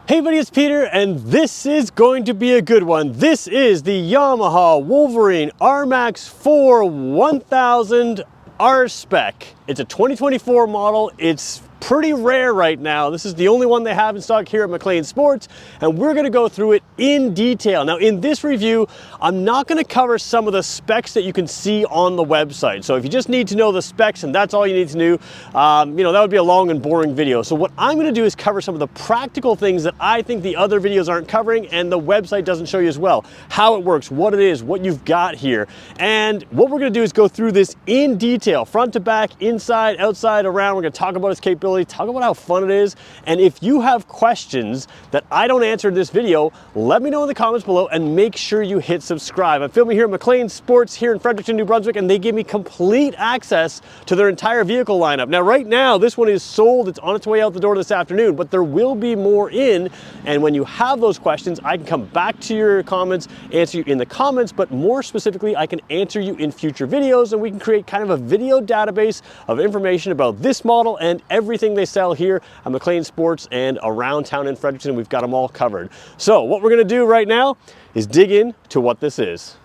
Hey buddy, it's Peter, and this is going to be a good one. This is the Yamaha Wolverine RMAX 4 1000 R Spec. It's a 2024 model. It's pretty rare right now. This is the only one they have in stock here at McLean Sports, and we're going to go through it in detail. Now in this review, I'm not going to cover some of the specs that you can see on the website. So if you just need to know the specs and that's all you need to know, that would be a long and boring video. So what I'm going to do is cover some of the practical things that I think the other videos aren't covering and the website doesn't show you as well. How it works, what it is, what you've got here. And what we're going to do is go through this in detail, front to back, inside, outside, around. We're going to talk about its capability, talk about how fun it is, and if you have questions that I don't answer in this video, let me know in the comments below and make sure you hit subscribe. I'm filming here at McLean Sports here in Fredericton, New Brunswick, and they give me complete access to their entire vehicle lineup. Now right now this one is sold, it's on its way out the door this afternoon, but there will be more in, and when you have those questions I can come back to your comments, answer you in the comments, but more specifically I can answer you in future videos, and we can create kind of a video database of information about this model and everything they sell here at McLean Sports and around town in Fredericton. We've got them all covered. So what we're going to do right now is dig into what this is.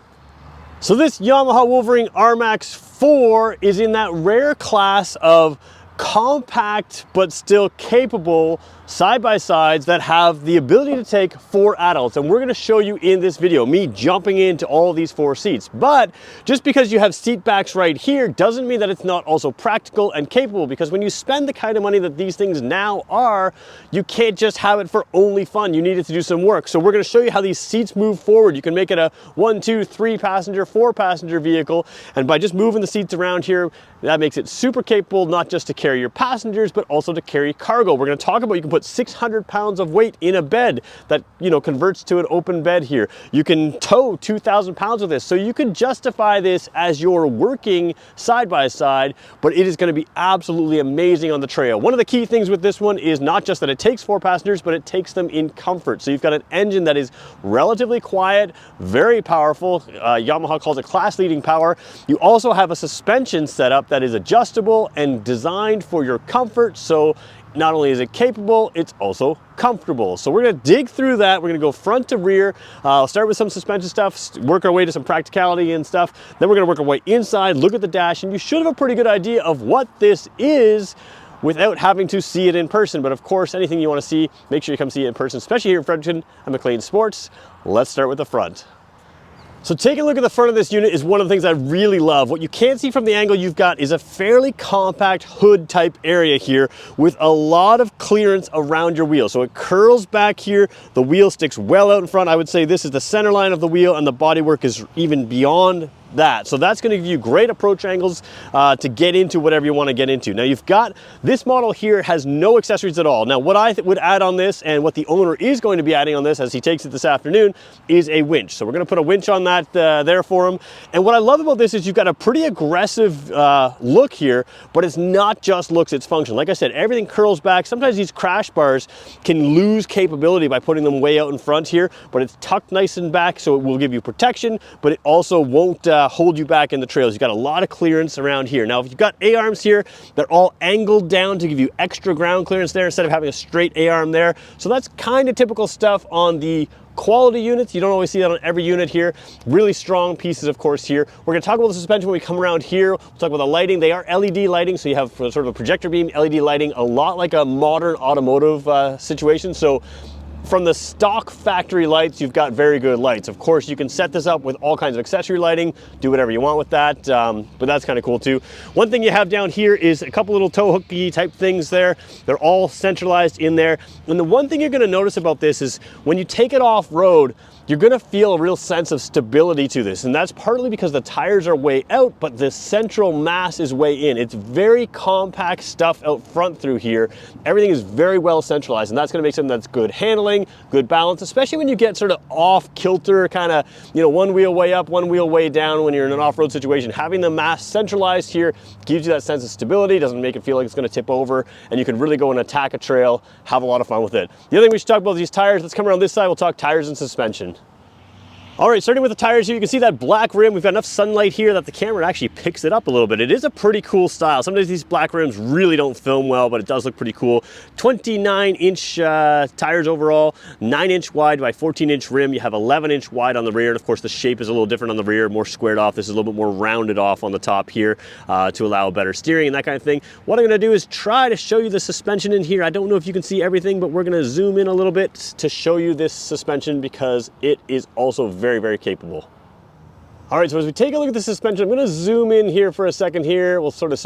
So this Yamaha Wolverine RMAX 4 is in that rare class of compact but still capable side-by-sides that have the ability to take 4 adults, and we're going to show you in this video me jumping into all these 4 seats. But just because you have seat backs right here doesn't mean that it's not also practical and capable, because when you spend the kind of money that these things now are, you can't just have it for only fun. You need it to do some work. So we're going to show you how these seats move forward. You can make it a 1, 2, 3 passenger, 4 passenger vehicle, and by just moving the seats around here, that makes it super capable, not just to carry your passengers but also to carry cargo. We're going to talk about, you can put 600 pounds of weight in a bed that converts to an open bed here. You can tow 2,000 pounds of this, so you can justify this as your working side-by-side, but it is going to be absolutely amazing on the trail. One of the key things with this one is not just that it takes 4 passengers, but it takes them in comfort. So you've got an engine that is relatively quiet, very powerful. Yamaha calls it class-leading power. You also have a suspension setup that is adjustable and designed for your comfort, so not only is it capable, it's also comfortable. So we're going to dig through that. We're going to go front to rear. I'll start with some suspension stuff, work our way to some practicality and stuff. Then we're going to work our way inside, look at the dash, and you should have a pretty good idea of what this is without having to see it in person. But of course, anything you want to see, make sure you come see it in person, especially here in Fredericton at McLean Sports. Let's start with the front. So taking a look at the front of this unit is one of the things I really love. What you can't see from the angle you've got is a fairly compact hood type area here with a lot of clearance around your wheel. So it curls back here, the wheel sticks well out in front. I would say this is the center line of the wheel, and the bodywork is even beyond that. So that's going to give you great approach angles to get into whatever you want to get into. Now you've got, this model here has no accessories at all. Now what I would add on this, and what the owner is going to be adding on this as he takes it this afternoon, is a winch. So we're going to put a winch on that there for him. And what I love about this is you've got a pretty aggressive look here, but it's not just looks, it's function. Like I said, everything curls back. Sometimes these crash bars can lose capability by putting them way out in front here, but it's tucked nice and back, so it will give you protection, but it also won't hold you back in the trails. You've got a lot of clearance around here. Now if you've got A-arms here, they're all angled down to give you extra ground clearance there instead of having a straight A-arm there. So that's kind of typical stuff on the quality units. You don't always see that on every unit here. Really strong pieces, of course, here. We're going to talk about the suspension when we come around here. We'll talk about the lighting. They are LED lighting, so you have sort of a projector beam LED lighting, a lot like a modern automotive situation. So from the stock factory lights, you've got very good lights. Of course, you can set this up with all kinds of accessory lighting, do whatever you want with that, but that's kind of cool too. One thing you have down here is a couple little tow hooky type things there. They're all centralized in there. And the one thing you're going to notice about this is when you take it off-road, you're going to feel a real sense of stability to this, and that's partly because the tires are way out, but the central mass is way in. It's very compact stuff out front through here. Everything is very well centralized, and that's going to make something that's good handling, good balance, especially when you get sort of off kilter, kind of, one wheel way up, one wheel way down when you're in an off-road situation. Having the mass centralized here gives you that sense of stability, doesn't make it feel like it's going to tip over, and you can really go and attack a trail, have a lot of fun with it. The other thing we should talk about is these tires. Let's come around this side, we'll talk tires and suspension. All right, starting with the tires here, you can see that black rim. We've got enough sunlight here that the camera actually picks it up a little bit. It is a pretty cool style. Sometimes these black rims really don't film well, but it does look pretty cool. 29-inch tires overall, 9-inch wide by 14-inch rim. You have 11-inch wide on the rear, and of course the shape is a little different on the rear, more squared off. This is a little bit more rounded off on the top here to allow better steering and that kind of thing. What I'm gonna do is try to show you the suspension in here. I don't know if you can see everything, but we're gonna zoom in a little bit to show you this suspension because it is also very, very capable. All right, so as we take a look at the suspension, I'm gonna zoom in here for a second here. We'll sort of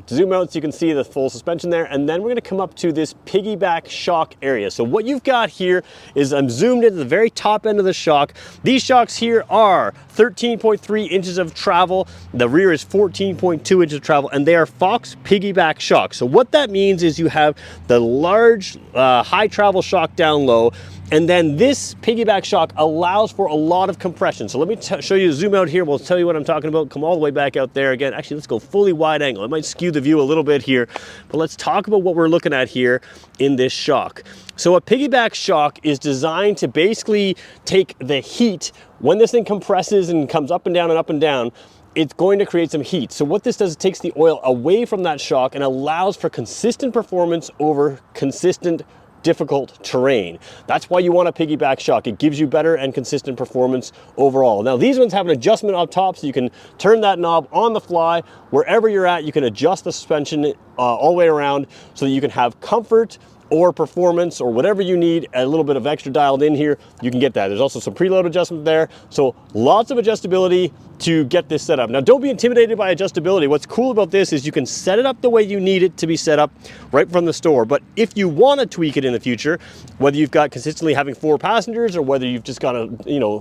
zoom out so you can see the full suspension there, and then we're gonna come up to this piggyback shock area. So what you've got here is I'm zoomed into the very top end of the shock. These shocks here are 13.3 inches of travel. The rear is 14.2 inches of travel, and they are Fox piggyback shocks. So what that means is you have the large high travel shock down low, and then this piggyback shock allows for a lot of compression. So let me show you, zoom out here, we'll tell you what I'm talking about, come all the way back out there again. Actually, let's go fully wide angle. It might skew the view a little bit here, but let's talk about what we're looking at here in this shock. So a piggyback shock is designed to basically take the heat when this thing compresses and comes up and down, it's going to create some heat. So what this does, it takes the oil away from that shock and allows for consistent performance over consistent difficult terrain. That's why you want a piggyback shock. It gives you better and consistent performance overall. Now these ones have an adjustment up top, so you can turn that knob on the fly. Wherever you're at, you can adjust the suspension all the way around so that you can have comfort or performance or whatever you need, a little bit of extra dialed in here, you can get that. There's also some preload adjustment there. So lots of adjustability to get this set up. Now don't be intimidated by adjustability. What's cool about this is you can set it up the way you need it to be set up right from the store. But if you want to tweak it in the future, whether you've got consistently having 4 passengers or whether you've just got a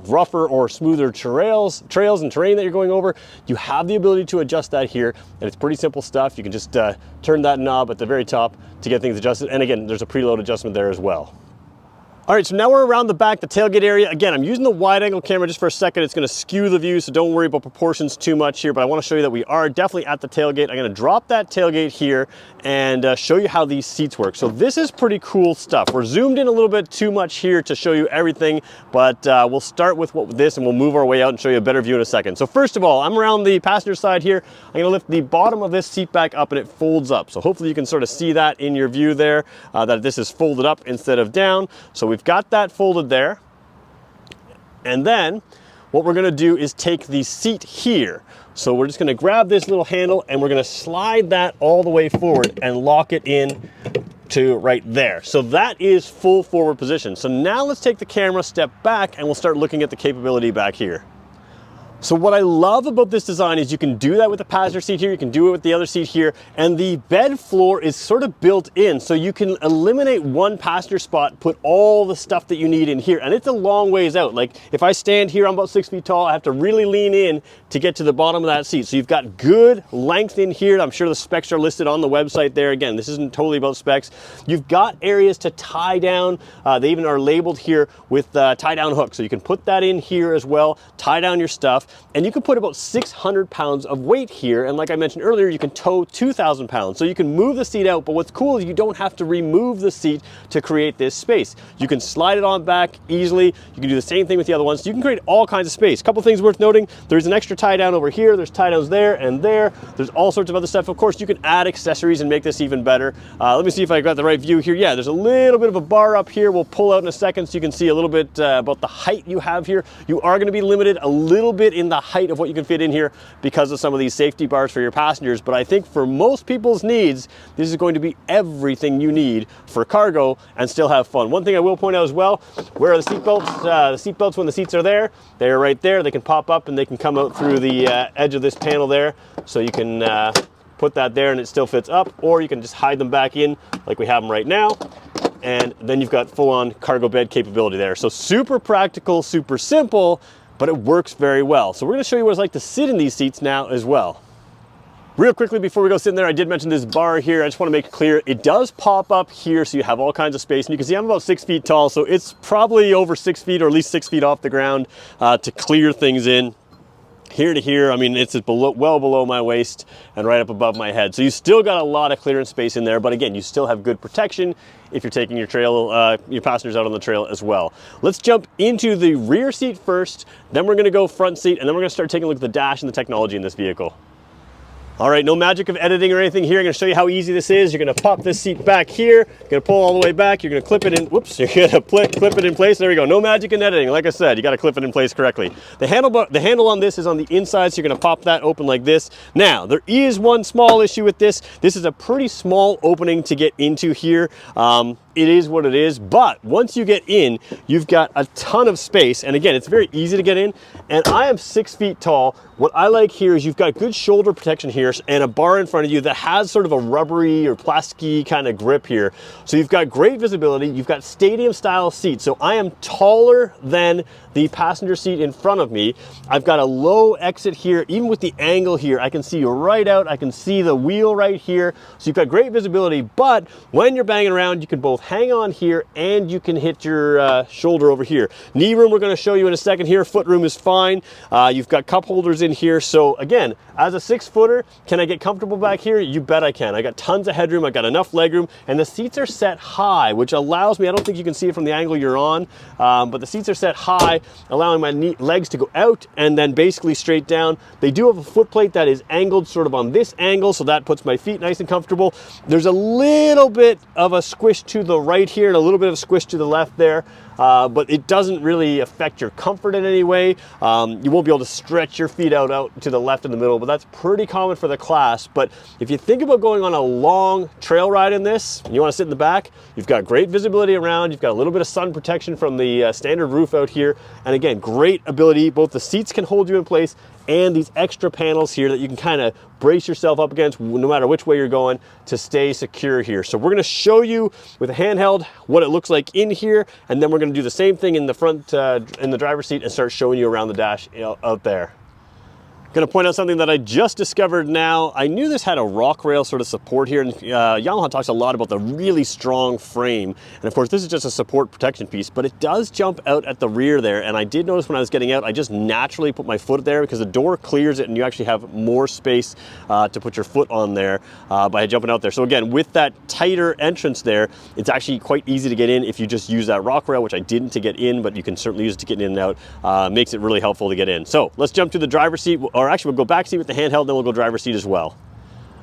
rougher or smoother trails and terrain that you're going over, you have the ability to adjust that here, and it's pretty simple stuff. You can just turn that knob at the very top to get things adjusted, and again, there's a preload adjustment there as well. All right, so now we're around the back, the tailgate area. Again, I'm using the wide angle camera just for a second. It's gonna skew the view, so don't worry about proportions too much here, but I wanna show you that we are definitely at the tailgate. I'm gonna drop that tailgate here and show you how these seats work. So this is pretty cool stuff. We're zoomed in a little bit too much here to show you everything, but we'll start with this and we'll move our way out and show you a better view in a second. So first of all, I'm around the passenger side here. I'm gonna lift the bottom of this seat back up and it folds up. So hopefully you can sort of see that in your view there, that this is folded up instead of down. So we've got that folded there. And then what we're gonna do is take the seat here. So we're just gonna grab this little handle and we're gonna slide that all the way forward and lock it in to right there. So that is full forward position. So now let's take the camera, step back, and we'll start looking at the capability back here. So what I love about this design is you can do that with the passenger seat here, you can do it with the other seat here, and the bed floor is sort of built in, so you can eliminate one passenger spot, put all the stuff that you need in here, and it's a long ways out. Like if I stand here, I'm about 6 feet tall, I have to really lean in to get to the bottom of that seat. So you've got good length in here. I'm sure the specs are listed on the website there. Again, this isn't totally about specs. You've got areas to tie down. They even are labeled here with tie down hooks, so you can put that in here as well, tie down your stuff. And you can put about 600 pounds of weight here. And like I mentioned earlier, you can tow 2,000 pounds. So you can move the seat out, but what's cool is you don't have to remove the seat to create this space. You can slide it on back easily. You can do the same thing with the other ones. So you can create all kinds of space. A couple things worth noting. There's an extra tie down over here. There's tie downs there and there. There's all sorts of other stuff. Of course, you can add accessories and make this even better. Let me see if I got the right view here. Yeah, there's a little bit of a bar up here. We'll pull out in a second so you can see a little bit about the height you have here. You are going to be limited a little bit in the height of what you can fit in here because of some of these safety bars for your passengers, but I think for most people's needs, this is going to be everything you need for cargo and still have fun. One thing I will point out as well, where are the seat belts? The seat belts, when the seats are there, they're right there. They can pop up and they can come out through the edge of this panel there, so you can put that there and it still fits up, or you can just hide them back in like we have them right now, and then you've got full-on cargo bed capability there. So super practical, super simple, but it works very well. So we're gonna show you what it's like to sit in these seats now as well. Real quickly before we go sit in there, I did mention this bar here. I just wanna make it clear, it does pop up here so you have all kinds of space. And you can see I'm about 6 feet tall, so it's probably over 6 feet or at least 6 feet off the ground to clear things in. here to here. I mean, it's below, well below my waist and right up above my head. So you still got a lot of clearance space in there, but again, you still have good protection if you're taking your your passengers out on the trail as well. Let's jump into the rear seat first, then we're gonna go front seat, and then we're gonna start taking a look at the dash and the technology in this vehicle. All right, no magic of editing or anything here. I'm gonna show you how easy this is. You're gonna pop this seat back here, you're gonna pull all the way back, you're gonna clip it in, whoops, you're gonna clip it in place. There we go, no magic in editing. Like I said, you gotta clip it in place correctly. The handle on this is on the inside, so you're gonna pop that open like this. Now, there is one small issue with this. This is a pretty small opening to get into here. It is what it is, but once you get in, you've got a ton of space. And again, it's very easy to get in. And I am 6 feet tall. What I like here is you've got good shoulder protection here and a bar in front of you that has sort of a rubbery or plasticky kind of grip here. So you've got great visibility. You've got stadium style seats. So I am taller than the passenger seat in front of me. I've got a low exit here. Even with the angle here, I can see right out. I can see the wheel right here. So you've got great visibility, but when you're banging around, you can both hang on here and you can hit your shoulder over here. Knee room we're going to show you in a second here. Foot room is fine. You've got cup holders in here. So again, as a 6-footer, can I get comfortable back here? You bet I can. I got tons of headroom. I got enough legroom, and the seats are set high, which allows me, I don't think you can see it from the angle you're on, but the seats are set high, allowing my legs to go out and then basically straight down. They do have a foot plate that is angled sort of on this angle, so that puts my feet nice and comfortable. There's a little bit of a squish to the right here and a little bit of a squish to the left there. But it doesn't really affect your comfort in any way. You won't be able to stretch your feet out to the left in the middle, but that's pretty common for the class. But if you think about going on a long trail ride in this, and you want to sit in the back, you've got great visibility around, you've got a little bit of sun protection from the standard roof out here, and again, great ability. Both the seats can hold you in place and these extra panels here that you can kind of brace yourself up against no matter which way you're going to stay secure here. So we're going to show you with a handheld what it looks like in here, and then we're going to do the same thing in the front, in the driver's seat, and start showing you around the dash out there. Going to point out something that I just discovered now. I knew this had a rock rail sort of support here, and Yamaha talks a lot about the really strong frame. And of course, this is just a support protection piece, but it does jump out at the rear there. And I did notice when I was getting out, I just naturally put my foot there because the door clears it and you actually have more space to put your foot on there by jumping out there. So again, with that tighter entrance there, it's actually quite easy to get in if you just use that rock rail, which I didn't to get in, but you can certainly use it to get in and out. Makes it really helpful to get in. So let's jump to the driver's seat. Or actually, we'll go back seat with the handheld, then we'll go driver's seat as well.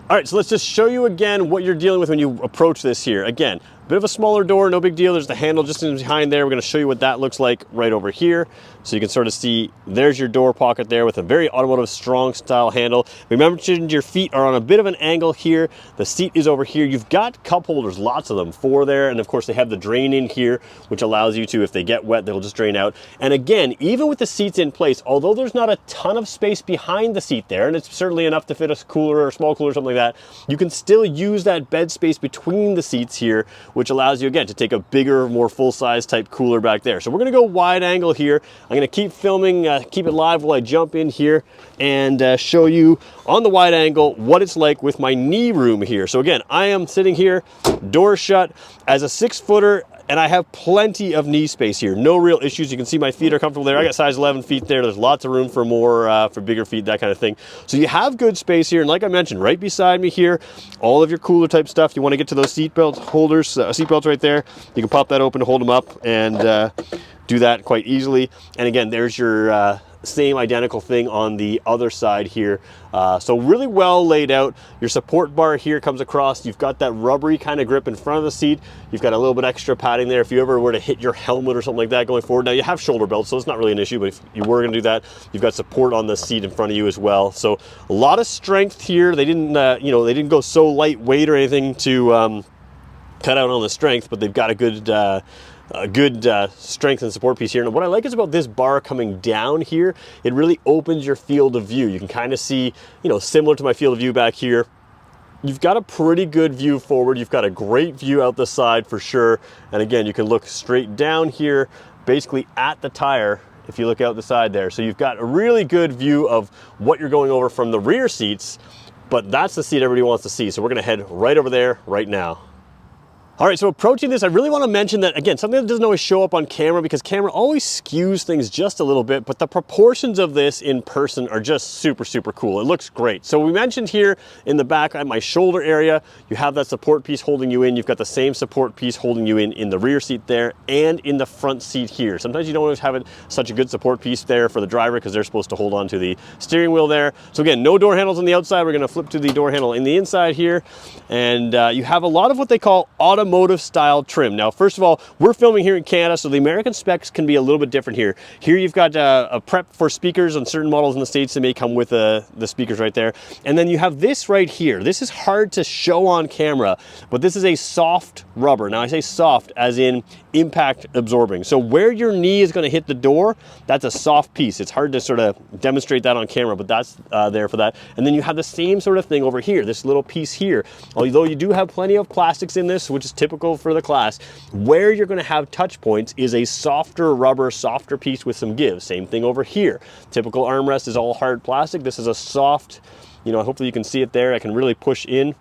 All right, so let's just show you again what you're dealing with when you approach this here. Again, a bit of a smaller door, no big deal. There's the handle just in behind there. We're going to show you what that looks like right over here. So you can sort of see there's your door pocket there with a very automotive strong style handle. Remember, your feet are on a bit of an angle here. The seat is over here. You've got cup holders, lots of them, 4 there. And of course they have the drain in here, which allows you to, if they get wet, they'll just drain out. And again, even with the seats in place, although there's not a ton of space behind the seat there, and it's certainly enough to fit a cooler or a small cooler or something like that, you can still use that bed space between the seats here, which allows you again to take a bigger, more full-size type cooler back there. So we're going to go wide angle here. I'm going to keep filming, keep it live while I jump in here and show you on the wide angle what it's like with my knee room here. So again, I am sitting here, door shut, as a 6-footer, and I have plenty of knee space here. No real issues. You can see my feet are comfortable there. I got size 11 feet there. There's lots of room for more, for bigger feet, that kind of thing. So you have good space here. And like I mentioned, right beside me here, all of your cooler type stuff. You want to get to those seatbelt holders, seatbelts right there. You can pop that open to hold them up and do that quite easily. And again, there's your same identical thing on the other side here. So really well laid out. Your support bar here comes across. You've got that rubbery kind of grip in front of the seat. You've got a little bit extra padding there if you ever were to hit your helmet or something like that going forward. Now you have shoulder belts, so it's not really an issue, but if you were going to do that, you've got support on the seat in front of you as well. So a lot of strength here. They didn't, they didn't go so lightweight or anything to cut out on the strength, but they've got a good strength and support piece here. And what I like is about this bar coming down here, it really opens your field of view. You can kind of see, similar to my field of view back here, you've got a pretty good view forward. You've got a great view out the side for sure. And again, you can look straight down here, basically at the tire if you look out the side there. So you've got a really good view of what you're going over from the rear seats, but that's the seat everybody wants to see. So we're gonna head right over there right now. All right, so approaching this, I really want to mention that, again, something that doesn't always show up on camera because camera always skews things just a little bit, but the proportions of this in person are just super, super cool. It looks great. So we mentioned here in the back at my shoulder area, you have that support piece holding you in. You've got the same support piece holding you in the rear seat there and in the front seat here. Sometimes you don't always have such a good support piece there for the driver because they're supposed to hold on to the steering wheel there. So again, no door handles on the outside. We're going to flip to the door handle in the inside here. And you have a lot of what they call automotive style trim. Now, first of all, we're filming here in Canada, so the American specs can be a little bit different here. Here you've got a prep for speakers on certain models in the States that may come with the speakers right there. And then you have this right here. This is hard to show on camera, but this is a soft rubber. Now I say soft as in impact absorbing. So where your knee is going to hit the door, that's a soft piece. It's hard to sort of demonstrate that on camera, but that's there for that. And then you have the same sort of thing over here, this little piece here. Although you do have plenty of plastics in this, which is typical for the class, where you're going to have touch points is a softer rubber, softer piece with some give. Same thing over here. Typical armrest is all hard plastic. This is a soft, you know, hopefully you can see it there. I can really push in.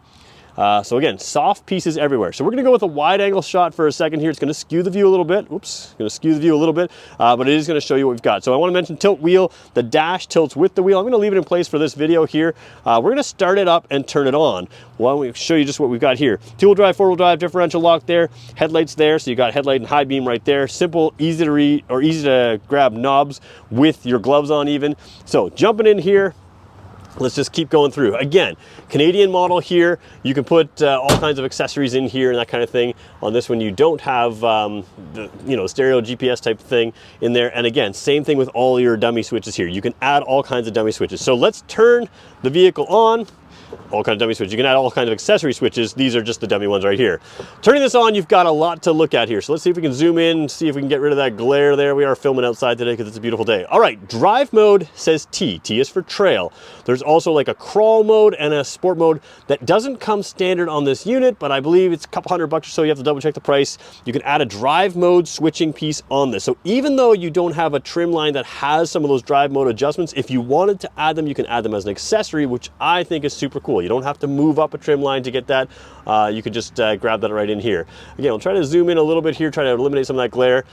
So again, soft pieces everywhere. So we're going to go with a wide angle shot for a second here. It's going to skew the view a little bit. Oops, going to skew the view a little bit, but it is going to show you what we've got. So I want to mention tilt wheel. The dash tilts with the wheel. I'm going to leave it in place for this video here. We're going to start it up and turn it on. Well, we show you just what we've got here. Two-wheel drive, four-wheel drive, differential lock there, headlights there. So you got headlight and high beam right there. Simple, easy to read or easy to grab knobs with your gloves on even. So jumping in here. Let's just keep going through. Again, Canadian model here. You can put all kinds of accessories in here and that kind of thing. On this one, you don't have the stereo GPS type of thing in there. And again, same thing with all your dummy switches here. You can add all kinds of dummy switches. So let's turn the vehicle on. All kinds of dummy switches. You can add all kinds of accessory switches. These are just the dummy ones right here. Turning this on, you've got a lot to look at here. So let's see if we can zoom in, see if we can get rid of that glare there. We are filming outside today because it's a beautiful day. All right, drive mode says T. T is for trail. There's also like a crawl mode and a sport mode that doesn't come standard on this unit, but I believe it's a couple $100 or so. You have to double check the price. You can add a drive mode switching piece on this. So even though you don't have a trim line that has some of those drive mode adjustments, if you wanted to add them, you can add them as an accessory, which I think is super cool. You don't have to move up a trim line to get that. You could just grab that right in here. Again, we'll try to zoom in a little bit here, try to eliminate some of that glare.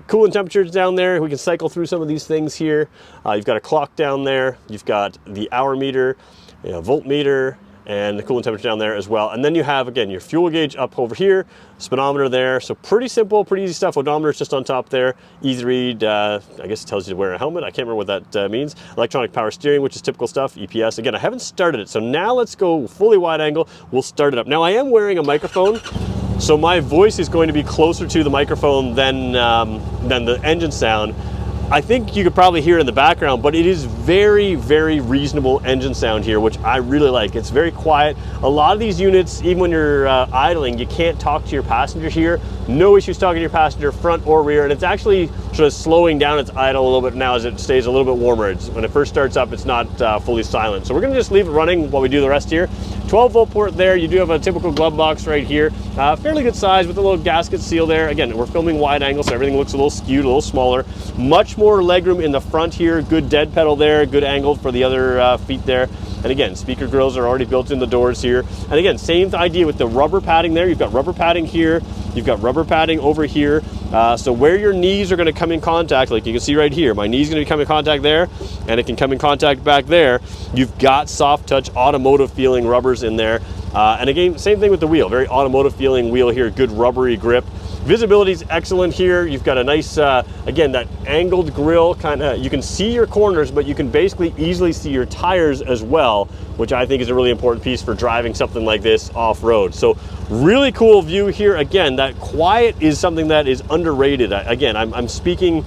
Cooling temperatures down there. We can cycle through some of these things here. You've got a clock down there. You've got the hour meter, voltmeter, and the cooling temperature down there as well. And then you have, again, your fuel gauge up over here, speedometer there. So pretty simple, pretty easy stuff. Odometer is just on top there. Easy read. I guess it tells you to wear a helmet. I can't remember what that means. Electronic power steering, which is typical stuff. EPS. Again, I haven't started it. So now let's go fully wide angle. We'll start it up. Now I am wearing a microphone, so my voice is going to be closer to the microphone than the engine sound. I think you could probably hear it in the background, but it is very, very reasonable engine sound here, which I really like. It's very quiet. A lot of these units, even when you're idling, you can't talk to your passenger here. No issues talking to your passenger, front or rear, and it's actually sort of slowing down its idle a little bit now as it stays a little bit warmer. When it first starts up, it's not fully silent. So we're gonna just leave it running while we do the rest here. 12-volt port there. You do have a typical glove box right here. Fairly good size with a little gasket seal there. Again, we're filming wide angle, so everything looks a little skewed, a little smaller. Much more legroom in the front here. Good dead pedal there, good angle for the other feet there. And again, speaker grills are already built in the doors here. And again, same idea with the rubber padding there. You've got rubber padding here. You've got rubber padding over here. So where your knees are going to come in contact, like you can see right here, my knee's going to come in contact there, and it can come in contact back there. You've got soft touch, automotive feeling rubbers in there. And again, same thing with the wheel. Very automotive feeling wheel here, good rubbery grip. Visibility is excellent here. You've got a nice, again, that angled grille kind of, you can see your corners, but you can basically easily see your tires as well, which I think is a really important piece for driving something like this off-road. So really cool view here. Again, that quiet is something that is underrated. Again, I'm speaking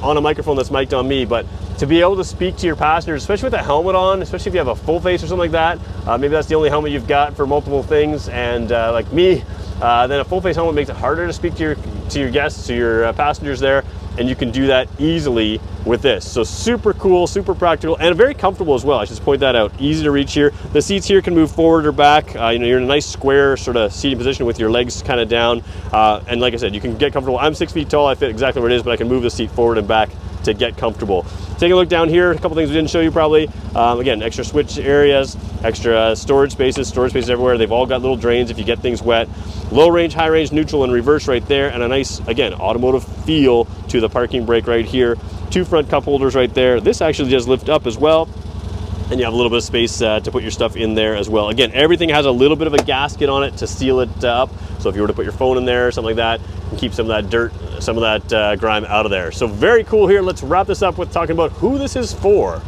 on a microphone that's mic'd on me, but to be able to speak to your passengers, especially with a helmet on, especially if you have a full face or something like that, maybe that's the only helmet you've got for multiple things, and like me, then a full face helmet makes it harder to speak to your guests, to your passengers there, and you can do that easily with this. So super cool, super practical, and very comfortable as well. I should just point that out. Easy to reach here. The seats here can move forward or back. You're in a nice square sort of seating position with your legs kind of down. And like I said, you can get comfortable. I'm 6 feet tall. I fit exactly where it is, but I can move the seat forward and back to get comfortable. Take a look down here, a couple things we didn't show you probably. Again, extra switch areas, extra storage spaces everywhere. They've all got little drains if you get things wet. Low range, high range, neutral, and reverse right there, and a nice, again, automotive feel to the parking brake right here. 2 front cup holders right there. This actually does lift up as well, and you have a little bit of space to put your stuff in there as well. Again, everything has a little bit of a gasket on it to seal it up, so if you were to put your phone in there or something like that, you can keep some of that dirt, some of that grime out of there. So very cool here. Let's wrap this up with talking about who this is for.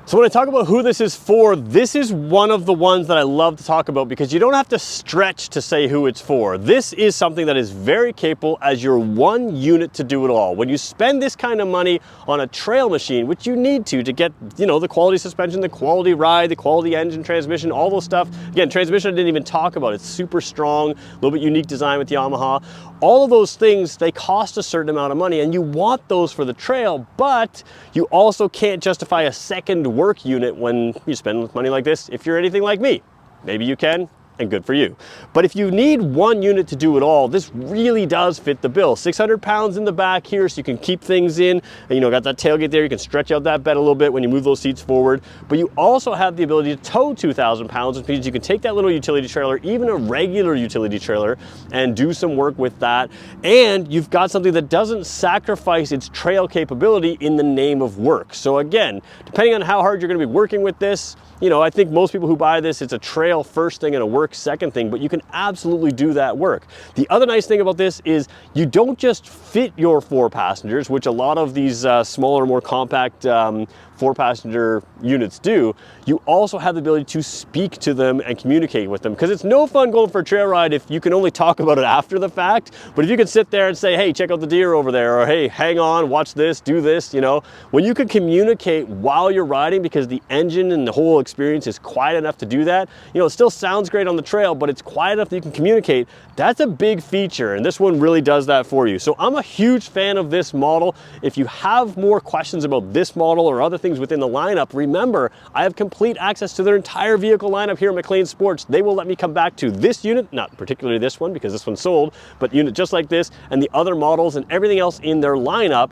So when I talk about who this is for, this is one of the ones that I love to talk about because you don't have to stretch to say who it's for. This is something that is very capable as your one unit to do it all. When you spend this kind of money on a trail machine, which you need to get, you know, the quality suspension, the quality ride, the quality engine, transmission, all those stuff. Again, transmission I didn't even talk about. It's super strong, a little bit unique design with Yamaha. All of those things, they cost a certain amount of money, and you want those for the trail, but you also can't justify a second work unit when you spend money like this if you're anything like me. Maybe you can, and good for you. But if you need one unit to do it all, this really does fit the bill. 600 pounds in the back here, so you can keep things in, and, you know, got that tailgate there, you can stretch out that bed a little bit when you move those seats forward, but you also have the ability to tow 2,000 pounds, which means you can take that little utility trailer, even a regular utility trailer, and do some work with that, and you've got something that doesn't sacrifice its trail capability in the name of work. So again, depending on how hard you're going to be working with this, you know, I think most people who buy this, it's a trail first thing and a work second thing, but you can absolutely do that work. The other nice thing about this is you don't just fit your 4 passengers, which a lot of these smaller, more compact 4-passenger units do. You also have the ability to speak to them and communicate with them, because it's no fun going for a trail ride if you can only talk about it after the fact. But if you can sit there and say, hey, check out the deer over there, or hey, hang on, watch this, do this, you know, when you can communicate while you're riding, because the engine and the whole experience is quiet enough to do that, you know, it still sounds great on the trail, but it's quiet enough that you can communicate. That's a big feature, and this one really does that for you. So I'm a huge fan of this model. If you have more questions about this model or other things within the lineup, remember, I have complete access to their entire vehicle lineup here at McLean Sports. They will let me come back to this unit, not particularly this one because this one's sold, but unit just like this and the other models and everything else in their lineup,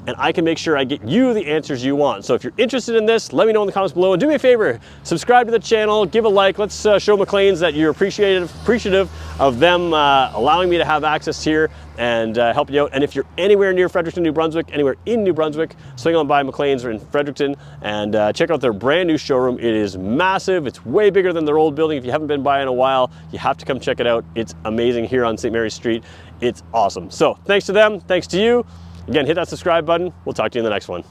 and I can make sure I get you the answers you want. So if you're interested in this, let me know in the comments below, and do me a favor, subscribe to the channel, give a like. Let's show McLean's that you're appreciative of them allowing me to have access here and help you out. And if you're anywhere near Fredericton, New Brunswick, anywhere in New Brunswick, swing on by McLean's or in Fredericton and check out their brand new showroom. It is massive. It's way bigger than their old building. If you haven't been by in a while, you have to come check it out. It's amazing here on St. Mary's Street. It's awesome. So thanks to them, thanks to you. Again, hit that subscribe button. We'll talk to you in the next one.